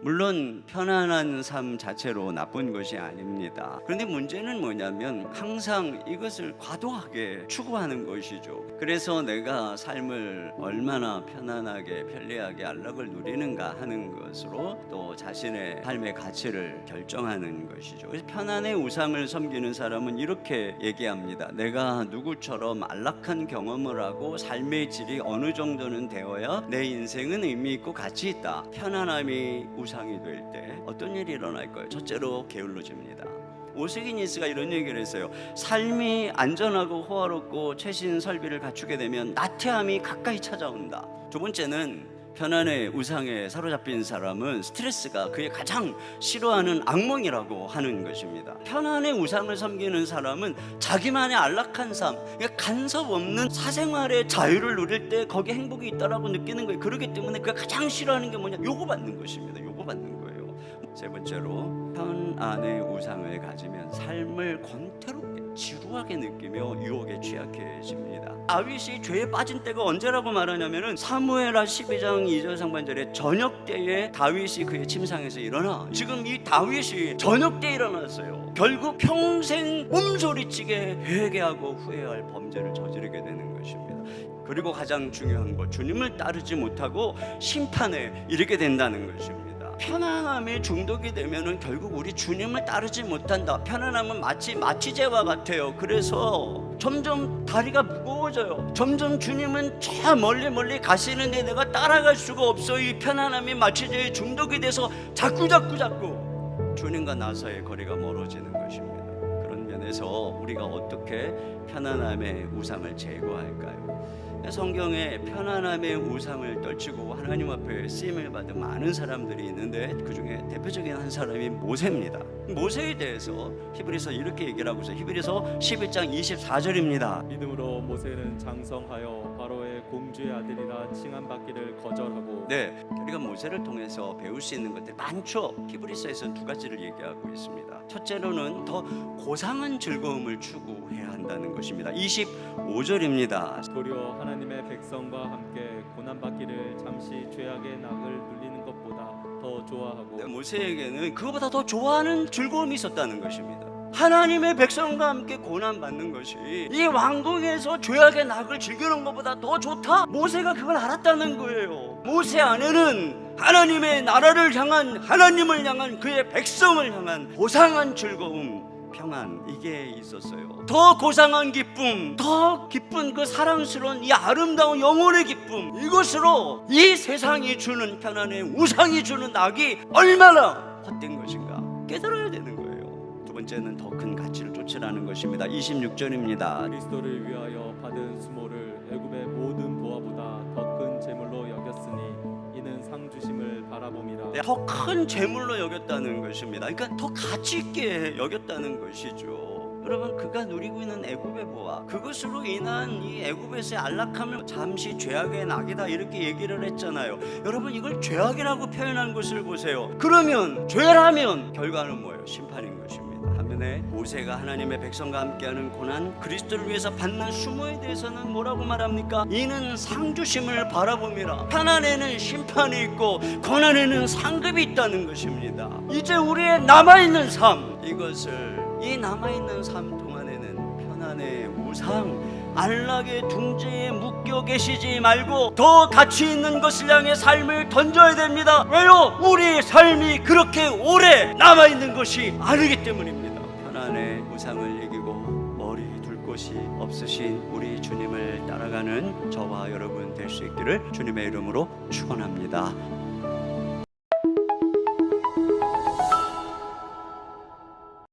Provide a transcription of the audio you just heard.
물론 편안한 삶 자체로 나쁜 것이 아닙니다. 그런데 문제는 뭐냐면 항상 이것을 과도하게 추구하는 것이죠. 그래서 내가 삶을 얼마나 편안하게 편리하게 안락을 누리는가 하는 것으로 또 자신의 삶의 가치를 결정하는 것이죠. 그래서 편안의 우상을 섬기는 사람은 이렇게 얘기합니다. 내가 누구처럼 안락한 경험을 하고 삶의 질이 어느 정도는 되어야 내 인생은 의미 있고 가치 있다. 편안함이 우상이 될 때 어떤 일이 일어날까요? 첫째로 게을러집니다. 오스기니스가 이런 얘기를 했어요. 삶이 안전하고 호화롭고 최신 설비를 갖추게 되면 나태함이 가까이 찾아온다. 두 번째는 편안의 우상에 사로잡힌 사람은 스트레스가 그의 가장 싫어하는 악몽이라고 하는 것입니다. 편안의 우상을 섬기는 사람은 자기만의 안락한 삶, 간섭 없는 사생활의 자유를 누릴 때 거기에 행복이 있다라고 느끼는 거예요. 그렇기 때문에 그가 가장 싫어하는 게 뭐냐? 요구받는 것입니다. 요구받는 거예요. 세 번째로 편안의 우상을 가지면 삶을 권태롭게 지루하게 느끼며 유혹에 취약해집니다. 다윗이 죄에 빠진 때가 언제라고 말하냐면은 사무엘하 12장 2절 상반절에 저녁 때에 다윗이 그의 침상에서 일어나. 지금 이 다윗이 저녁 때 일어났어요. 결국 평생 몸소리치게 회개하고 후회할 범죄를 저지르게 되는 것입니다. 그리고 가장 중요한 것, 주님을 따르지 못하고 심판에 이르게 된다는 것입니다. 편안함에 중독이 되면은 결국 우리 주님을 따르지 못한다. 편안함은 마치 마취제와 같아요. 그래서 점점 다리가 무거워져요. 점점 주님은 저 멀리 가시는데 내가 따라갈 수가 없어. 이 편안함이 마취제에 중독이 돼서 자꾸 주님과 나서의 거리가 멀어지는 것입니다. 그런 면에서 우리가 어떻게 편안함의 우상을 제거할까요? 성경에 편안함의 우상을 떨치고 하나님 앞에 쓰임을 받은 많은 사람들이 있는데 그 중에 대표적인 한 사람이 모세입니다. 모세에 대해서 히브리서 이렇게 얘기를 하고 있어요. 히브리서 11장 24절입니다. 믿음으로 모세는 장성하여 바로의 공주의 아들이라 칭함받기를 거절하고. 네, 우리가 모세를 통해서 배울 수 있는 것들이 많죠. 히브리서에서는 두 가지를 얘기하고 있습니다. 첫째로는 더 고상한 즐거움을 추구해야 한다는 것입니다. 25절입니다. 도리어 하나님의 백성과 함께 고난받기를 잠시 죄악의 낙을 눌리는 것보다 더 좋아하고. 네, 모세에게는 그것보다 더 좋아하는 즐거움이 있었다는 것입니다. 하나님의 백성과 함께 고난받는 것이 이 왕궁에서 죄악의 낙을 즐기는 것보다 더 좋다. 모세가 그걸 알았다는 거예요. 모세 안에는 하나님의 나라를 향한, 하나님을 향한, 그의 백성을 향한 고상한 즐거움, 평안, 이게 있었어요. 더 고상한 기쁨, 더 기쁜 그 사랑스러운 이 아름다운 영혼의 기쁨, 이것으로 이 세상이 주는 편안의 우상이 주는 낙이 얼마나 헛된 것인가 깨달아야 되는 거예요. 두 번째는 더 큰 가치를 쫓으라는 것입니다. 26절입니다. 그리스도를 위하여 받은 수모를 애굽의 모든 보화보다 더 큰 재물로 여겼으니 이는 상 주심을 바라봄이라. 네, 더 큰 재물로 여겼다는 것입니다. 그러니까 더 가치 있게 여겼다는 것이죠. 여러분, 그가 누리고 있는 애굽의 보화, 그것으로 인한 이 애굽에서의 안락함을 잠시 죄악의 낙이다 이렇게 얘기를 했잖아요. 여러분, 이걸 죄악이라고 표현한 것을 보세요. 그러면 죄라면 결과는 뭐예요? 심판인 것입니다. 반면에 모세가 하나님의 백성과 함께하는 고난, 그리스도를 위해서 받는 수모에 대해서는 뭐라고 말합니까? 이는 상주심을 바라봄이라. 편안에는 심판이 있고 고난에는 상급이 있다는 것입니다. 이제 우리의 남아있는 삶, 이 남아있는 삶 동안에는 편안의 우상, 안락의 둥지에 묶여 계시지 말고 더 가치 있는 것을 향해 삶을 던져야 됩니다. 왜요? 우리 삶이 그렇게 오래 남아있는 것이 아니기 때문입니다. 편안의 우상을 이기고 머리 둘 곳이 없으신 우리 주님을 따라가는 저와 여러분 될 수 있기를 주님의 이름으로 축원합니다.